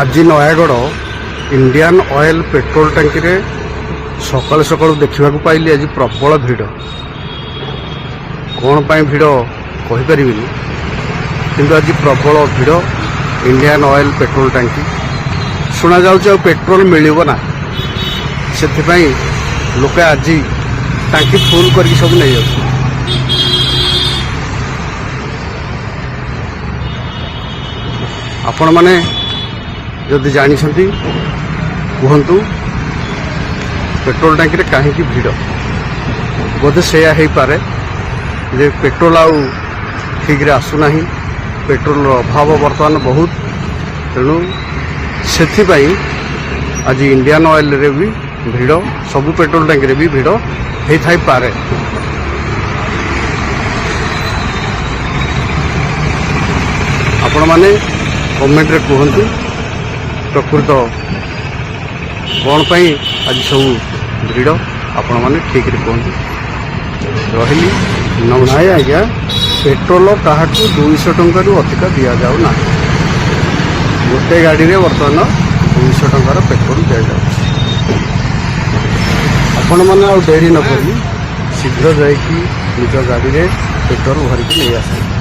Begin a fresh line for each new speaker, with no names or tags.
आज Nayagarh Indian oil petrol टांकी रे सकाल सकाल देखा पाइली आज प्रबल भिड़ कौन पाई भिड़ कहीपर किंतु आज प्रबल भिड़ इंडियन ऑयल पेट्रोल टांकी शुणा जाऊँ पेट्रोल मिलना ना से लोक आज टांकी फुल करके सब नहीं जाऊँ आपण माने जदि जानी कहतु पेट्रोल टांकी रे कहीं भिड़ बोधे से पारे जे पेट्रोल आउ ठीक रे आसुना पेट्रोल अभाव बर्तमान बहुत तेणु से आज इंडियन ऑयल रे भी भिड़ सबु पेट्रोल टांकी रे भी भिड़ होई पारे। आपण माने कमेंट रे कहतु प्रकृत कौन पाई आज सब भिड़ आपण मैंने ठीक रे कहतु रही नाई आज्ञा पेट्रोल क्या 200 टंका अधिक दि जाऊ ना गोटे गाड़ी रे बर्तमान 200 टंकार पेट्रोल दि जाऊँ आपण मैंने आ डेरी न करी शीघ्र जाकि निज गाड़ी रे पेट्रोल भरिकी नहीं आस।